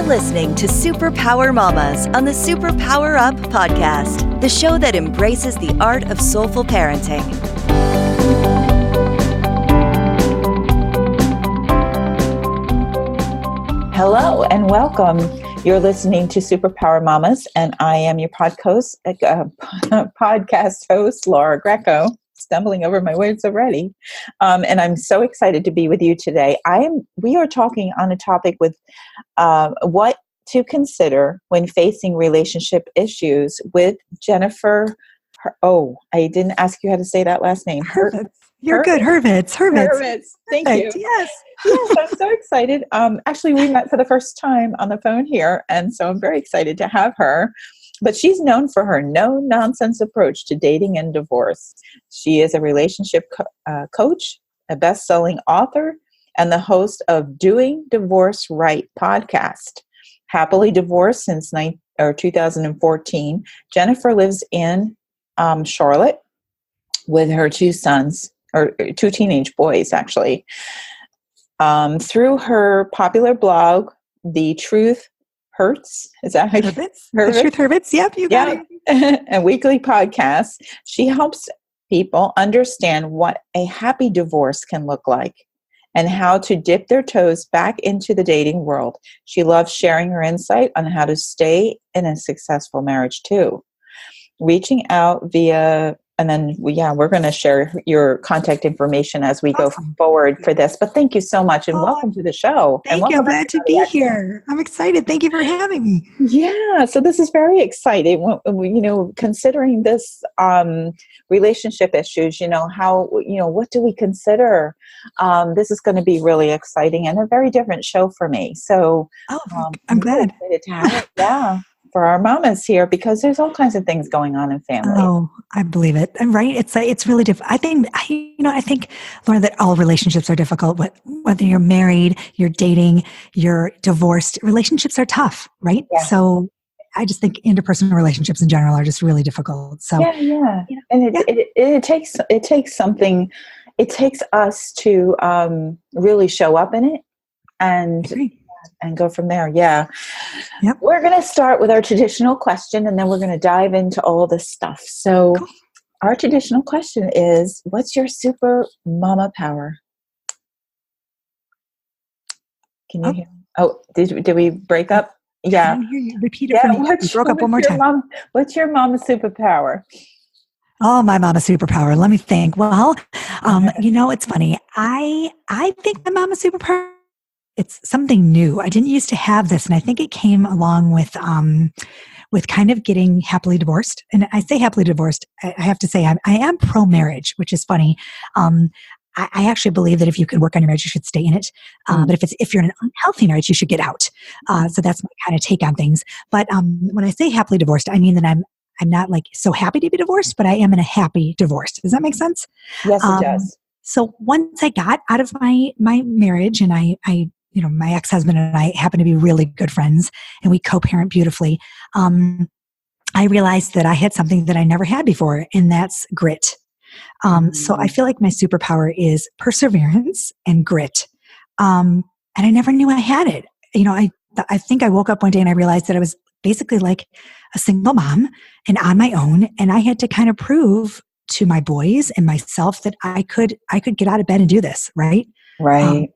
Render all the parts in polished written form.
listening to Superpower Mamas on the Superpower Up podcast, the show that embraces the art of soulful parenting. Hello and welcome. You're listening to Superpower Mamas, and I am your podcast host, Laura Greco. Stumbling over my words already. And I'm so excited to be with you today. We are talking on a topic with what to consider when facing relationship issues with Jennifer. I didn't ask you how to say that last name. Hurwitz. You're good. Hurwitz. Thank you. Yes. Yes, I'm so excited. Actually, we met for the first time on the phone here, and so I'm very excited to have her. But she's known for her no-nonsense approach to dating and divorce. She is a relationship coach, a best-selling author, and the host of Doing Divorce Right podcast. Happily divorced since 2014, Jennifer lives in Charlotte with her two sons, or two teenage boys, actually. Through her popular blog, The Truth Hurts. Is that how Hurwitz? The Truth Hurwitz. Yep, you got it. And weekly podcasts. She helps people understand what a happy divorce can look like and how to dip their toes back into the dating world. She loves sharing her insight on how to stay in a successful marriage too. Reaching out via, and then we're going to share your contact information as we go forward for this. But thank you so much, and welcome to the show. Thank you. I'm glad to be here. I'm excited. Thank you for having me. Yeah, so this is very exciting. Considering this relationship issues, what do we consider? This is going to be really exciting and a very different show for me. So I'm glad. Excited to have it. Yeah. For our mamas here, because there's all kinds of things going on in family. Oh, I believe it. And right. It's really difficult. I think, Laura, that all relationships are difficult, but whether you're married, you're dating, you're divorced, relationships are tough, right? Yeah. So I just think interpersonal relationships in general are just really difficult. So yeah. And it takes something, it takes us to really show up in it and go from there. Yeah. Yep. We're going to start with our traditional question, and then we're going to dive into all this stuff. So cool. Our traditional question is, what's your super mama power? Can you hear? Oh, did we break up? Yeah. I hear you. Repeat it for me. You broke up one more time. What's your mama superpower? Oh, my mama superpower. Let me think. Well, it's funny. I think my mama superpower, it's something new. I didn't used to have this, and I think it came along with kind of getting happily divorced. And I say happily divorced, I have to say I am pro-marriage, which is funny. I actually believe that if you can work on your marriage, you should stay in it. But if you're in an unhealthy marriage, you should get out. So that's my kind of take on things. But when I say happily divorced, I mean that I'm not like so happy to be divorced, but I am in a happy divorce. Does that make sense? Yes, it does. So once I got out of my marriage, and I my ex-husband and I happen to be really good friends, and we co-parent beautifully. I realized that I had something that I never had before, and that's grit. So I feel like my superpower is perseverance and grit. And I never knew I had it. I think I woke up one day and I realized that I was basically like a single mom and on my own, and I had to kind of prove to my boys and myself that I could get out of bed and do this, right? Right.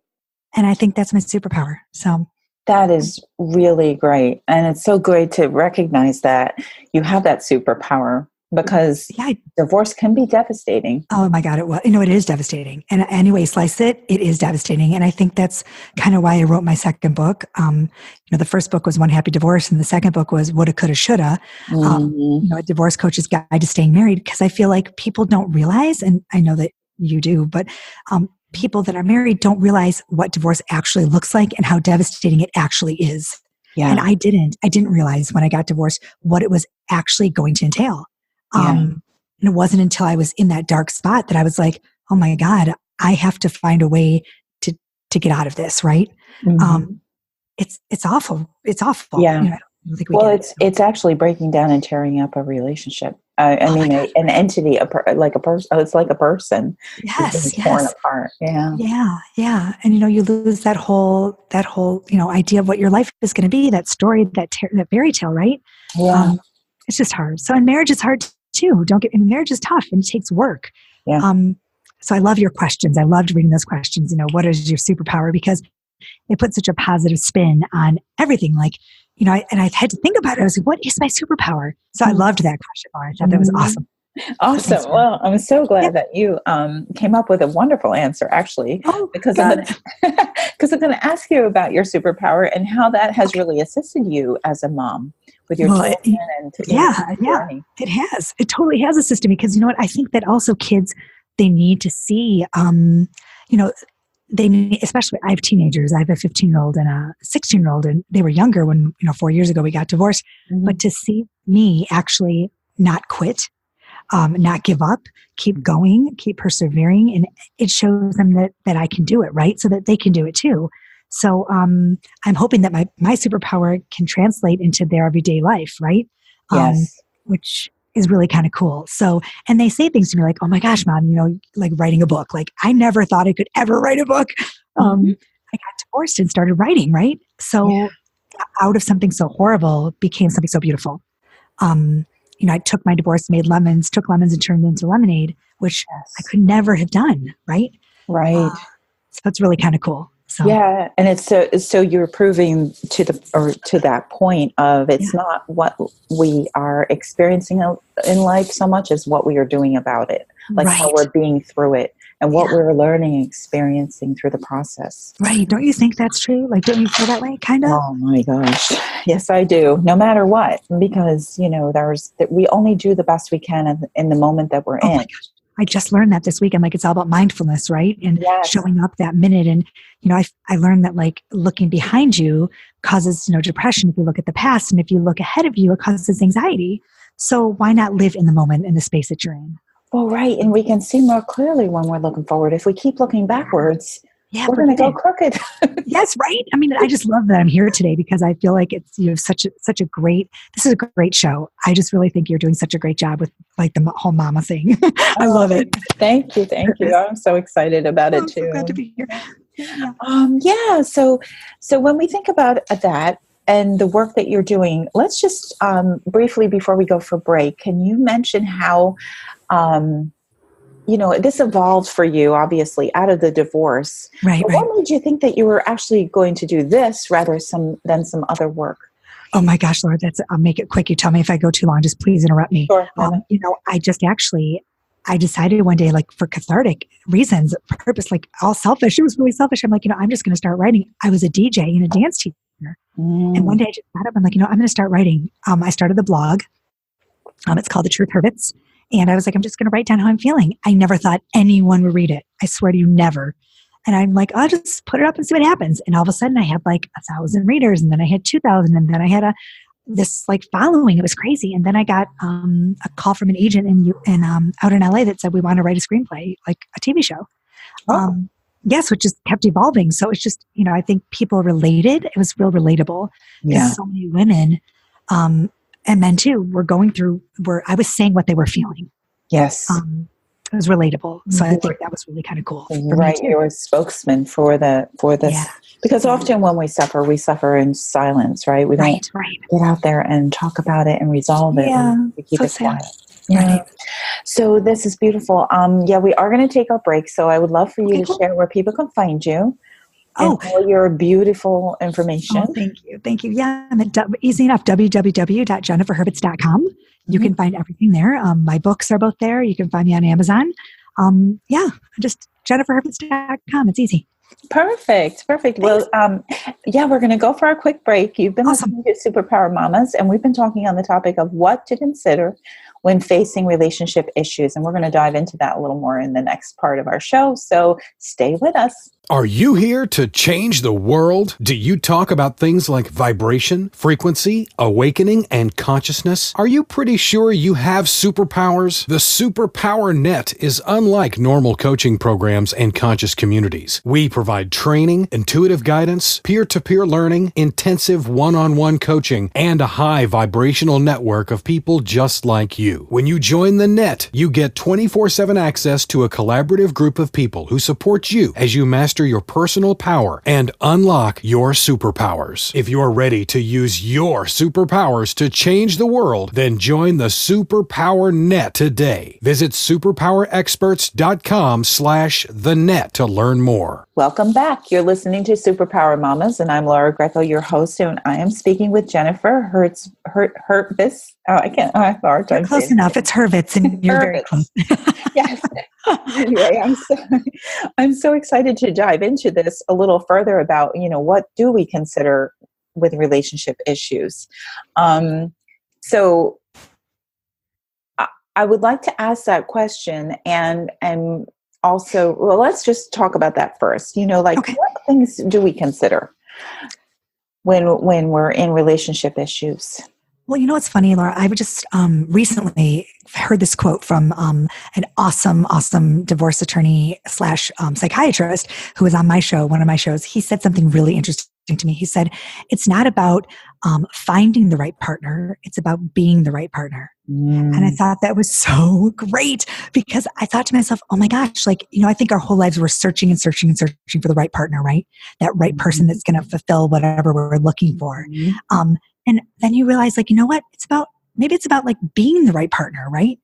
And I think that's my superpower. So that is really great. And it's so great to recognize that you have that superpower, because divorce can be devastating. Oh my God. It is devastating. And any way you slice it, it is devastating. And I think that's kind of why I wrote my second book. The first book was One Happy Divorce, and the second book was Woulda, Coulda, Shoulda, a divorce coach's guide to staying married. Because I feel like people don't realize, and I know that you do, but people that are married don't realize what divorce actually looks like and how devastating it actually is. Yeah. And I didn't realize when I got divorced what it was actually going to entail. And it wasn't until I was in that dark spot that I was like, oh my God, I have to find a way to get out of this. Right. Mm-hmm. It's awful. It's awful. Yeah. I don't think we Well, get it. it's actually breaking down and tearing up a relationship. I Oh my mean, God. an entity, like a person. Oh, it's like a person is being Yes, torn yes. apart. Yeah. Yeah, yeah. And you lose that whole idea of what your life is going to be, that story, that fairy tale, right? Yeah. Um, it's just hard. So, and marriage is hard too. Don't get, and marriage is tough and it takes work. Yeah. So I love your questions. I loved reading those questions. What is your superpower? Because it put such a positive spin on everything. Like, and I had to think about it. I was like, what is my superpower? So I loved that question, Laura. I thought that was Mhm. awesome. So thanks Awesome. for Well, I'm so yeah. glad that you came up with a wonderful answer, actually, Oh, because God. because I'm going to ask you about your superpower and how that has really assisted you as a mom with your Well, children and yeah, yeah, journey. it has. It totally has a system because you know what? I think that also kids, they need to see, you know, especially I have teenagers. I have a 15-year-old and a 16-year-old, and they were younger when, 4 years ago we got divorced. Mhm. But to see me actually not quit, not give up, keep going, keep persevering, and it shows them that I can do it, right? So that they can do it too. So I'm hoping that my superpower can translate into their everyday life, right? Yes. Which is really kind of cool. So, and they say things to me like, "Oh my gosh, mom, like writing a book. Like I never thought I could ever write a book." Mhm. I got divorced and started writing, right? Yeah. So, out of something so horrible became something so beautiful. Um, I took my divorce, took lemons and turned them into lemonade, which I Yes. could never have done, right? Right. So it's really kind of cool. So Yeah, and so you're proving to that point of yeah, it's not what we are experiencing in life so much as what we are doing about it, like how right. we're being through it and what Yeah, we're learning and experiencing through the process. right. Don't you think that's true? Like, don't you feel that way? Kind of? Oh my gosh. Yes, I do. No matter what, because we only do the best we can in the moment that we're Oh my in. gosh. I just learned that this week. I'm like, it's all about mindfulness, right? And Yes. showing up that minute. And, I learned that like looking behind you causes, depression if you look at the past. And if you look ahead of you, it causes anxiety. So why not live in the moment in the space that you're in? Well, right, and we can see more clearly when we're looking forward. If we keep looking backwards, Yeah, we're going to forget go it. crooked. Yes, right. I mean, I just love that I'm here today because I feel like it's such a great. This is a great show. I just really think you're doing such a great job with like the whole mama thing. I love it. Thank you, thank you. I'm so excited about Oh, it I'm so glad to too. be here. Yeah. Yeah. So when we think about that and the work that you're doing, let's just briefly before we go for break, can you mention how um, this evolved for you, obviously, out of the divorce. Right, But right. what made you think that you were actually going to do this rather than some other work? Oh my gosh, Laura, I'll make it quick. You tell me if I go too long, just please interrupt me. Sure. No. I decided one day, like for cathartic reasons, purpose, like all selfish. It was really selfish. I'm like, I'm just going to start writing. I was a DJ and a dance teacher. And one day I just got up. I'm like, I'm going to start writing. I started the blog. It's called The Truth Hurts. And I was like, I'm just going to write down how I'm feeling. I never thought anyone would read it. I swear to you, never. And I'm like, I'll just put it up and see what happens. And all of a sudden I had like 1,000 readers, and then I had 2,000, and then I had this like following. It was crazy. And then I got a call from an agent out in LA that said, we want to write a screenplay, like a TV show. Yes, which just kept evolving. So it's just, I think people related. It was real relatable because so many women, and men too, were going through where I was saying what they were feeling. Yes. It was relatable. So I think that was really kind of cool. Right. You're a spokesman for this. Yeah. Because often when we suffer in silence, right? We don't get out there and talk about it and resolve it. We keep it quiet. Yeah. Right. So this is beautiful. We are going to take our break. So I would love for you to share where people can find you. And all your beautiful information. Oh, thank you. Thank you. Yeah, I'm at easy enough, www.jenniferherbitz.com. You can find everything there. My books are both there. You can find me on Amazon. Just jenniferherbitz.com. It's easy. Perfect. Thanks. Well, we're going to go for our quick break. You've been listening to Superpower Mamas, and we've been talking on the topic of what to consider when facing relationship issues. And we're going to dive into that a little more in the next part of our show. So stay with us. Are you here to change the world? Do you talk about things like vibration, frequency, awakening, and consciousness? Are you pretty sure you have superpowers? The Superpower Net is unlike normal coaching programs and conscious communities. We provide training, intuitive guidance, peer-to-peer learning, intensive one-on-one coaching, and a high vibrational network of people just like you. When you join the net, you get 24/7 access to a collaborative group of people who support you as you master your personal power and unlock your superpowers. If you're ready to use your superpowers to change the world, then join the Superpower Net today. Visit superpowerexperts.com/the net to learn more. Welcome back. You're listening to Superpower Mamas, and I'm Laura Greco, your host, and I am speaking with Jennifer Hurtvis. I can't. I have a hard time. Close enough. It's Hurwitz, and you're very close. Yes. Anyway, I'm so excited to dive into this a little further about, what do we consider with relationship issues. So I would like to ask that question, and also, well, let's just talk about that first. Okay. What things do we consider when we're in relationship issues? Well, it's funny, Laura. I just recently heard this quote from an awesome divorce attorney / psychiatrist who was on my show, one of my shows. He said something really interesting to me. He said, it's not about finding the right partner. It's about being the right partner. And I thought that was so great, because I thought to myself, oh my gosh, I think our whole lives we're searching and searching and searching for the right partner, right? That right person that's going to fulfill whatever we're looking for. And then you realize, you know what? Maybe it's about being the right partner, right?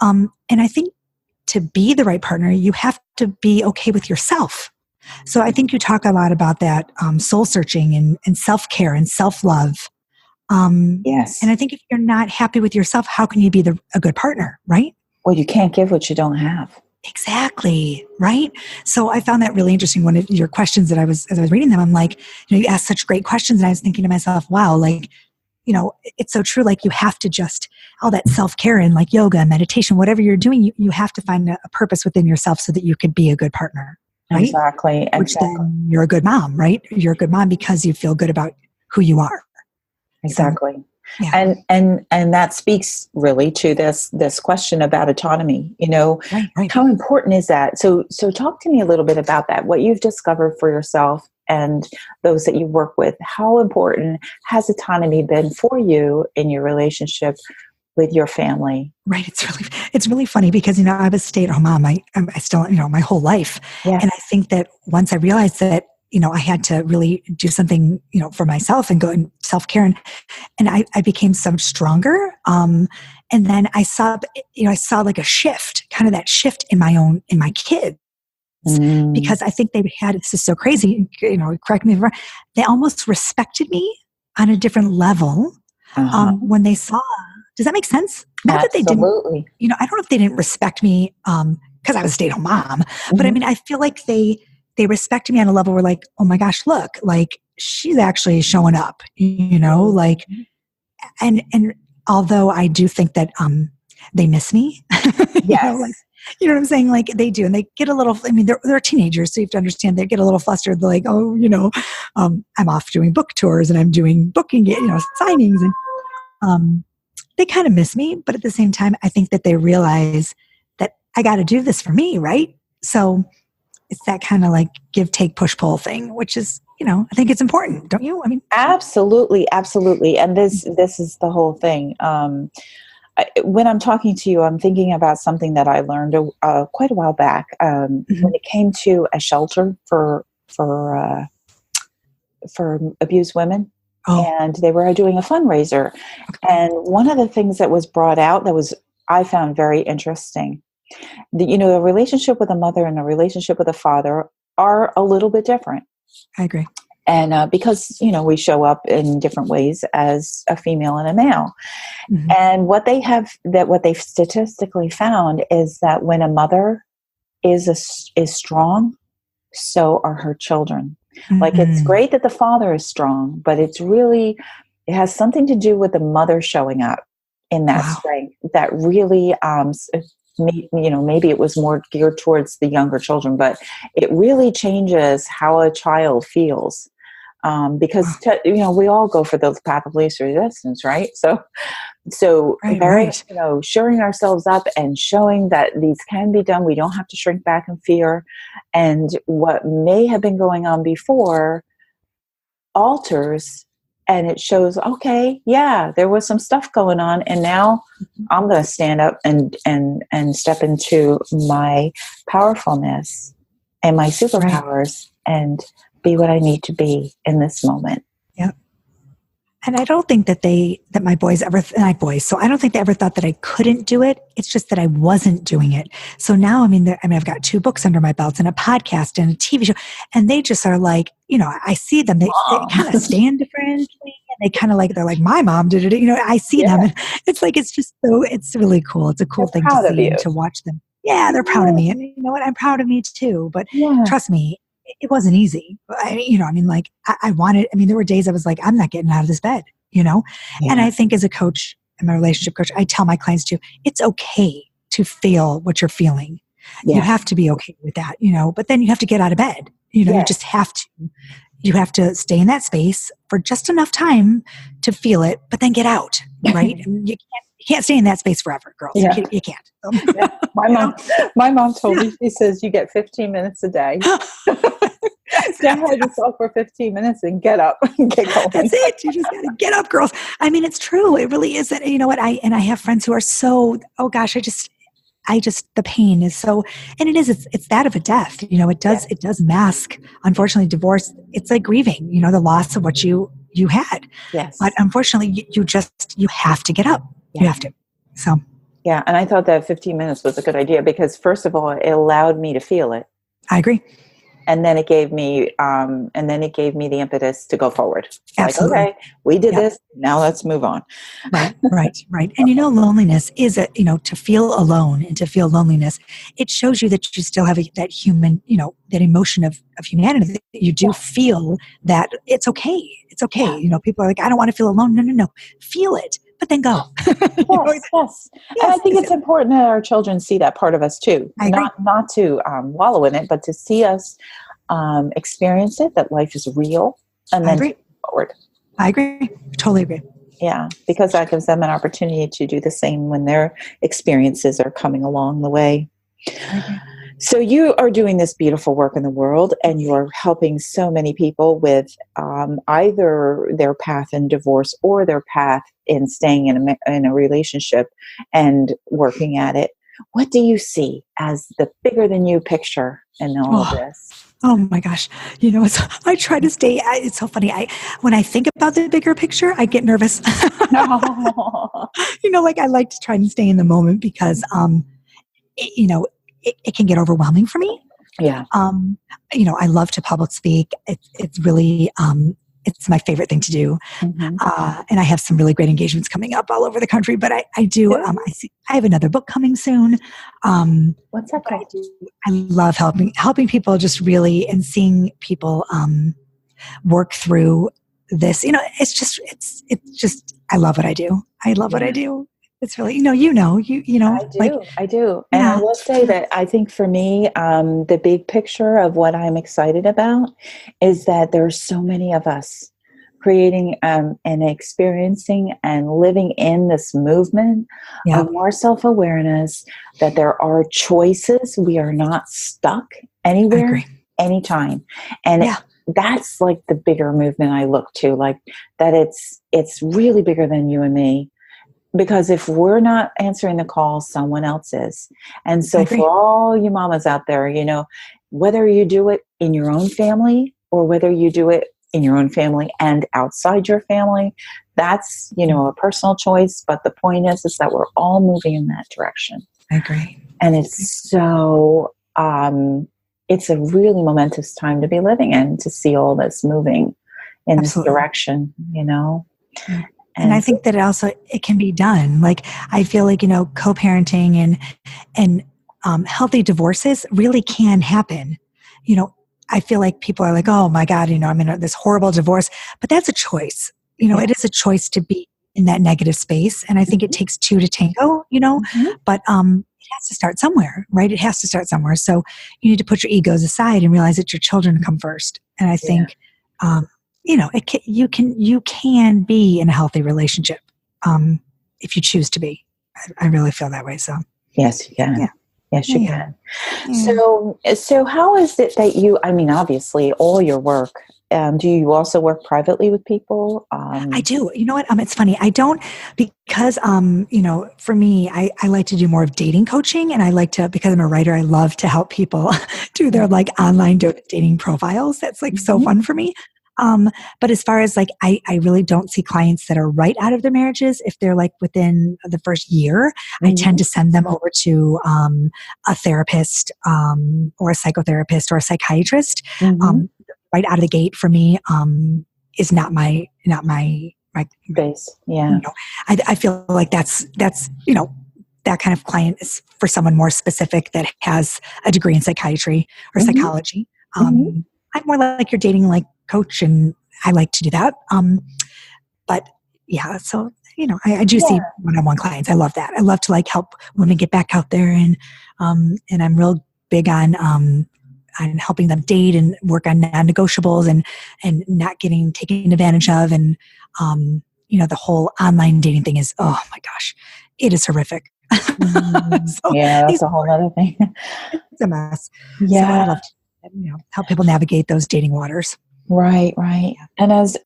And I think to be the right partner, you have to be okay with yourself. So I think you talk a lot about that soul searching and self-care and self-love. Yes. And I think if you're not happy with yourself, how can you be a good partner, right? Well, you can't give what you don't have. Exactly. Right. So I found that really interesting. One of your questions that as I was reading them, I'm like, you asked such great questions. And I was thinking to myself, wow, it's so true. You have to just, all that self-care and yoga, meditation, whatever you're doing, you have to find a purpose within yourself so that you can be a good partner. Right? Exactly. Which then you're a good mom, right? You're a good mom because you feel good about who you are. Exactly. So, yeah. And that speaks really to this question about autonomy. Right. How important is that? So talk to me a little bit about that, what you've discovered for yourself and those that you work with. How important has autonomy been for you in your relationship with your family? Right. It's really funny because, I was a stay-at-home mom. I still, my whole life. Yes. And I think that once I realized that, I had to really do something, for myself and go in self-care, and I became so much stronger. And then I saw a shift, kind of that shift in my kids, because I think they had, this is so crazy, correct me if I'm wrong, they almost respected me on a different level when they saw. Does that make sense? Not Absolutely. that they didn't, I don't know if they didn't respect me because I was a stay-at-home mom, but I mean, I feel like they respected me on a level where oh my gosh, look, she's actually showing up, and although I do think that they miss me, yes. You know what I'm saying? They do, and they get a little, they're teenagers, so you have to understand, they get a little flustered. They're I'm off doing book tours and I'm doing booking, signings, and they kind of miss me, but at the same time, I think that they realize that I got to do this for me, right? So it's that kind of give, take, push, pull thing, which is, I think it's important, don't you? Absolutely. And this is the whole thing. When I'm talking to you, I'm thinking about something that I learned quite a while back when it came to a shelter for abused women. Oh. And they were doing a fundraiser. Okay. And one of the things that was brought out I found very interesting. A relationship with a mother and a relationship with a father are a little bit different. I agree. And because, we show up in different ways as a female and a male. Mm-hmm. And what they've statistically found is that when a mother is strong, so are her children. Mm-hmm. It's great that the father is strong, but it has something to do with the mother showing up. in that Wow. strength that really, maybe it was more geared towards the younger children, but it really changes how a child feels. Because we all go for the path of least resistance, right? So Right, very, right. shoring ourselves up and showing that these can be done. We don't have to shrink back in fear, and what may have been going on before alters, and it shows, okay, yeah, there was some stuff going on, and now I'm going to stand up and step into my powerfulness and my superpowers and be what I need to be in this moment. Yep. And I don't think that my boys ever, and I have boys, so I don't think they ever thought that I couldn't do it. It's just that I wasn't doing it. So now, I've got 2 books under my belt and a podcast and a TV show, and they just are like, I see them, they kind of stand differently, and they kind of they're like, my mom did it. I see them, and it's like, it's just so, it's really cool. It's a cool thing to see and to watch them. Yeah, they're proud of me. And you know what? I'm proud of me too. But trust me, it wasn't easy. I wanted, there were days I was like, I'm not getting out of this bed, And I think as a coach, I'm a relationship coach, I tell my clients too, it's okay to feel what you're feeling. Yeah. You have to be okay with that, but then you have to get out of bed. You just have to. You have to stay in that space for just enough time to feel it, but then get out, right? You can't stay in that space forever, girls. Yeah. You can't. My mom told me, she says, you get 15 minutes a day. Stand yourself for 15 minutes and get up and get going. That's it. You just got to get up, girls. It's true. It really is. And you know what? I have friends who are so, oh gosh, the pain is so, and it's that of a death. It does mask, unfortunately, divorce. It's like grieving, the loss of what you had. Yes. But unfortunately, you have to get up. Yeah. You have to. So. Yeah. And I thought that 15 minutes was a good idea because first of all, it allowed me to feel it. I agree. And then it gave me, the impetus to go forward. Absolutely. Like, okay, we did this. Now let's move on. Right. And loneliness is to feel alone and to feel loneliness. It shows you that you still have that human, that emotion of humanity. That you do feel that it's okay. It's okay. Yeah. People are like, I don't want to feel alone. No. Feel it, but then go. Yes. And I think it's important that our children see that part of us too. I agree. Not to wallow in it, but to see us experience it, that life is real, and then move forward. I agree. Totally agree. Yeah, because that gives them an opportunity to do the same when their experiences are coming along the way. So you are doing this beautiful work in the world, and you are helping so many people with either their path in divorce or their path in staying in a relationship and working at it. What do you see as the bigger than you picture in all of this? Oh my gosh. I try to stay, it's so funny. When I think about the bigger picture, I get nervous. I like to try and stay in the moment because, it can get overwhelming for me. Yeah. I love to public speak. It's really, it's my favorite thing to do. Mm-hmm. And I have some really great engagements coming up all over the country, but I do, I have another book coming soon. What's that called? I love helping people just really, and seeing people, work through this, it's just, I love what I do. I love what I do. It's really, I do. And I will say that I think for me, the big picture of what I'm excited about is that there's so many of us creating and experiencing and living in this movement of more self-awareness, that there are choices. We are not stuck anywhere, anytime. And that's like the bigger movement I look to, like that it's really bigger than you and me. Because if we're not answering the call, someone else is. And so for all you mamas out there, whether you do it in your own family or whether you do it in your own family and outside your family, that's, a personal choice. But the point is that we're all moving in that direction. I agree. And it's so, it's a really momentous time to be living in, to see all this moving in this direction, And I think that it can be done. Like, I feel like, co-parenting and healthy divorces really can happen. I feel like people are like, oh my God, I'm in this horrible divorce, but that's a choice. It is a choice to be in that negative space. And I think it takes two to tango, but it has to start somewhere, right? It has to start somewhere. So you need to put your egos aside and realize that your children come first. And I think, you can be in a healthy relationship if you choose to be. I really feel that way. So yes, you can. Yeah. Yes, you Yeah. can. So how is it that you, I mean, obviously all your work, do you also work privately with people? I do. You know what? It's funny. I don't, because, for me, I like to do more of dating coaching, and I like to, because I'm a writer, I love to help people do their like online dating profiles. That's like so fun for me. But as far as like, I really don't see clients that are right out of their marriages. If they're like within the first year, I tend to send them over to a therapist or a psychotherapist or a psychiatrist. Right out of the gate for me is not my base. Yeah. I feel like that's that kind of client is for someone more specific that has a degree in psychiatry or psychology. I'm more like your dating like coach, and I like to do that. But yeah, so I do see one-on-one clients. I love that. I love to like help women get back out there, and I'm real big on helping them date and work on non-negotiables and not getting taken advantage of. And the whole online dating thing is, oh my gosh, it is horrific. So, yeah, that's a whole other thing. It's a mess. Yeah. So I love to help people navigate those dating waters. Right. And as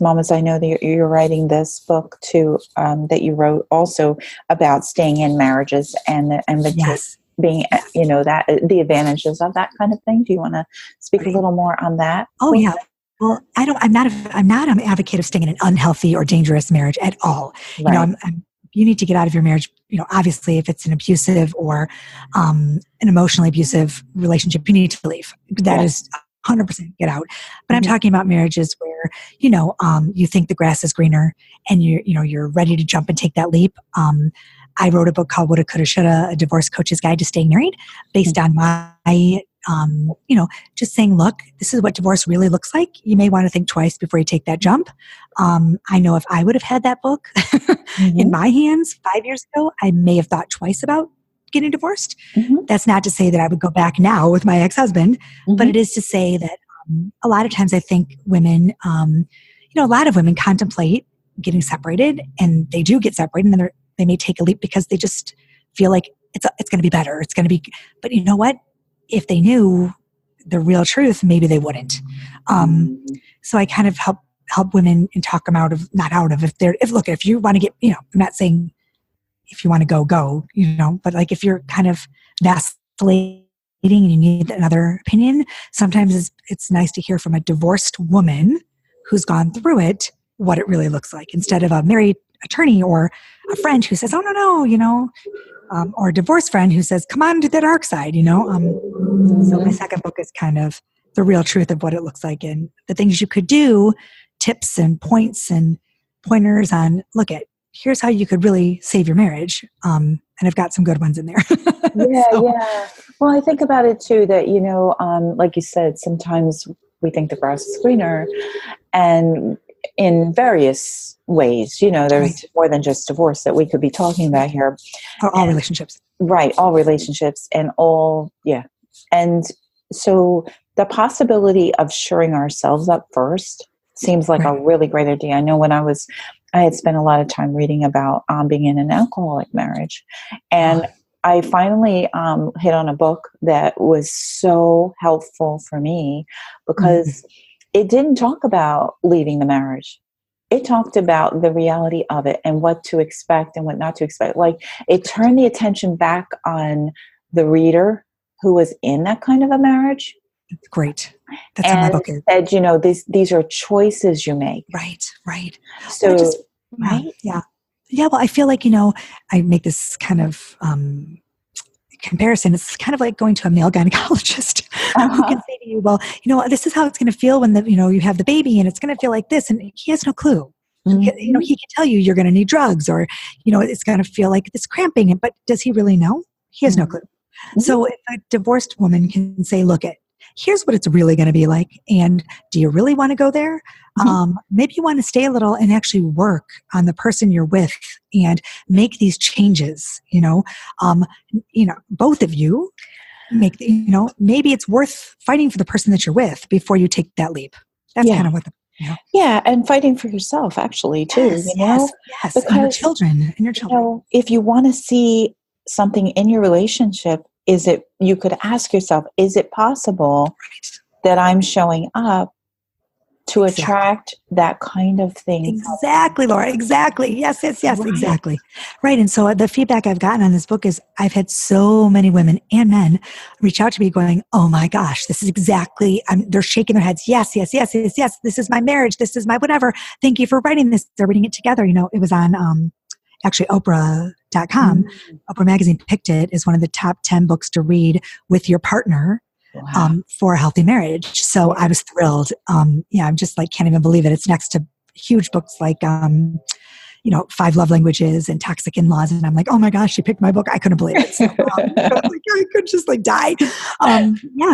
mamas, I know that you're writing this book too, that you wrote also about staying in marriages and the Yes. being, that the advantages of that kind of thing. Do you want to speak a little more on that? Oh yeah. Well, I'm not an advocate of staying in an unhealthy or dangerous marriage at all. Right. You need to get out of your marriage. Obviously, if it's an abusive or an emotionally abusive relationship, you need to leave. That is 100% get out. But I'm talking about marriages where you think the grass is greener and you're ready to jump and take that leap. I wrote a book called Woulda, Coulda, Shoulda, A Divorce Coach's Guide to Staying Married, based on my just saying, look, this is what divorce really looks like. You may want to think twice before you take that jump. I know if I would have had that book in my hands 5 years ago, I may have thought twice about getting divorced. That's not to say that I would go back now with my ex-husband, but it is to say that a lot of times I think women, a lot of women contemplate getting separated, and they do get separated, and then they may take a leap because they just feel like it's going to be better. It's going to be, but you know what? If they knew the real truth, maybe they wouldn't. So I kind of help women and talk them out of if you want to get, I'm not saying if you want to go, but like if you're kind of vacillating and you need another opinion, sometimes it's nice to hear from a divorced woman who's gone through it, what it really looks like, instead of a married attorney or a friend who says, oh, no, or a divorced friend who says, come on to the dark side, So my second book is kind of the real truth of what it looks like and the things you could do, tips and points and pointers on, here's how you could really save your marriage. And I've got some good ones in there. Yeah. Well, I think about it too, that, like you said, sometimes we think the grass is greener, and in various ways, there's more than just divorce that we could be talking about here. For all relationships. Right. All relationships and all. Yeah. And so the possibility of shoring ourselves up first seems like a really great idea. I know when I had spent a lot of time reading about being in an alcoholic marriage, and I finally hit on a book that was so helpful for me because it didn't talk about leaving the marriage. It talked about the reality of it and what to expect and what not to expect. Like, it turned the attention back on the reader who was in that kind of a marriage. That's great. That's how my book is. Said, these are choices you make. Right. So, Yeah. Well, I feel like, I make this kind of comparison. It's kind of like going to a male gynecologist who can say to you, well, this is how it's going to feel when you have the baby, and it's going to feel like this. And he has no clue. He can tell you you're going to need drugs, or, it's going to feel like this cramping. But does he really know? He has no clue. So if a divorced woman can say, look, here's what it's really going to be like. And do you really want to go there? Maybe you want to stay a little and actually work on the person you're with and make these changes, both of you maybe it's worth fighting for the person that you're with before you take that leap. That's kind of what Yeah, and fighting for yourself actually too, Yes, because and your children. If you want to see something in your relationship, you could ask yourself, is it possible that I'm showing up to attract that kind of thing? Exactly, Laura. Exactly. Yes, exactly. Right. And so the feedback I've gotten on this book is I've had so many women and men reach out to me going, oh my gosh, this is exactly, they're shaking their heads. Yes. This is my marriage. This is my whatever. Thank you for writing this. They're reading it together. It was on actually Oprah.com. Oprah Magazine picked it as one of the top 10 books to read with your partner. Wow. For a healthy marriage. So I was thrilled. I'm just can't even believe it. It's next to huge books like, 5 Love Languages and Toxic In-Laws. And I'm like, oh my gosh, she picked my book. I couldn't believe it. So I could just die.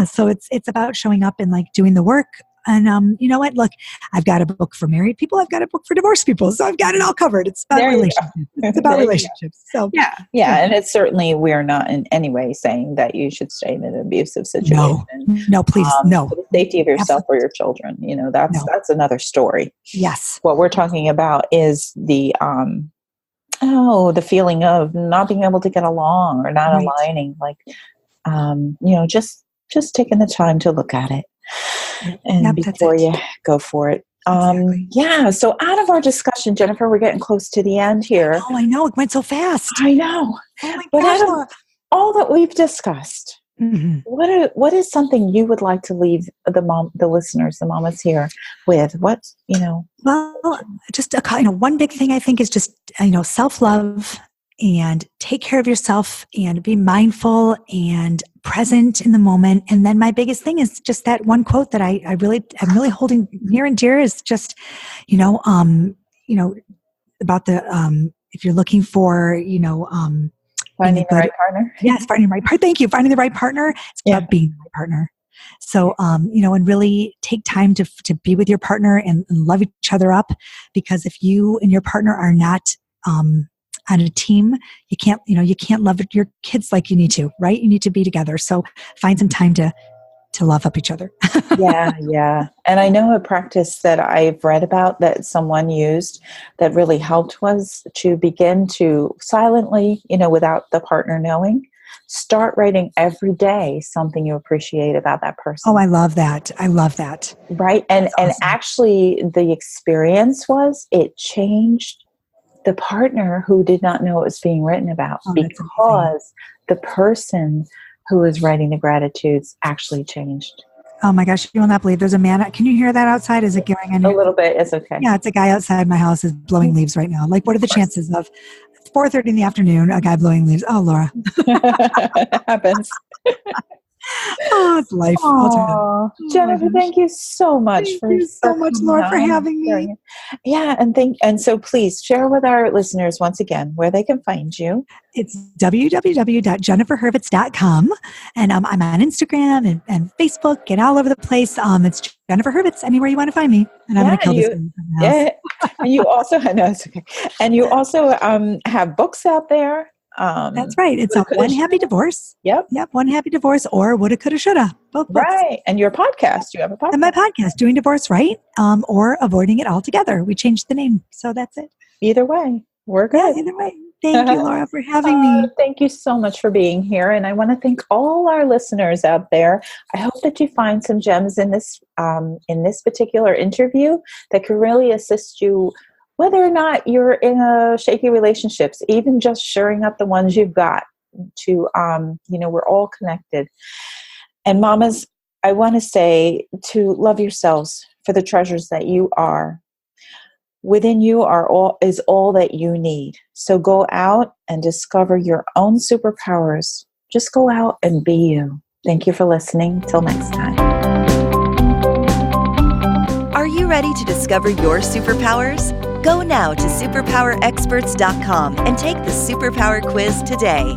So it's about showing up and doing the work. And you know what? Look, I've got a book for married people. I've got a book for divorced people. So I've got it all covered. It's about relationships. It's about relationships. So yeah. And it's certainly, we're not in any way saying that you should stay in an abusive situation. No, please, no. For the safety of yourself or your children. That's another story. Yes. What we're talking about is the feeling of not being able to get along or not aligning. Just taking the time to look at it. And before you go for it. So out of our discussion, Jennifer, we're getting close to the end here. Oh, I know. It went so fast. I know. Oh my but gosh. out of all that we've discussed, what is something you would like to leave the listeners, the mamas here with? Well, just one big thing I think is just, self-love and take care of yourself and be mindful and present in the moment. And then my biggest thing is just that one quote that I'm really holding near and dear is just, about the, if you're looking for, finding the right partner. Yes. Finding the right partner. Thank you. Finding the right partner. It's about being the right partner. So, and really take time to be with your partner and love each other up, because if you and your partner are not, on a team, you can't love your kids like you need to, right? You need to be together. So find some time to love up each other. Yeah. And I know a practice that I've read about that someone used that really helped was to begin to silently, without the partner knowing, start writing every day something you appreciate about that person. Oh, I love that. Right. And actually the experience was it changed the partner who did not know it was being written about, because the person who was writing the gratitudes actually changed. Oh my gosh, you will not believe there's a man. Can you hear that outside? Is it going on? A little bit. It's okay. Yeah, it's a guy outside my house is blowing leaves right now. What are the chances of 4:30 in the afternoon, a guy blowing leaves? Oh, Laura. It happens. Oh, it's life. Jennifer, thank you so much. Thank you so much, Laura, for having me. Yeah, and so please share with our listeners once again where they can find you. It's www.jenniferhurwitz.com, and I'm on Instagram and Facebook and all over the place. It's Jennifer Hurwitz, anywhere you want to find me. And I'm going to kill this one. Yeah, and you also it's okay. And you also have books out there. That's right. It's One Happy Divorce. Yep. One Happy Divorce, or Woulda, Coulda, Shoulda. Both books. Right. And your podcast. You have a podcast. And my podcast, Doing Divorce Right, or Avoiding It Altogether. We changed the name. So that's it. Either way, we're good. Yeah, either way. Thank you, Laura, for having me. Thank you so much for being here. And I want to thank all our listeners out there. I hope that you find some gems in this particular interview that could really assist you, whether or not you're in a shaky relationships, even just sharing up the ones you've got to, we're all connected. And mamas, I want to say to love yourselves for the treasures that you are. Within you is all that you need. So go out and discover your own superpowers. Just go out and be you. Thank you for listening. Till next time. Are you ready to discover your superpowers? Go now to superpowerexperts.com and take the Superpower quiz today.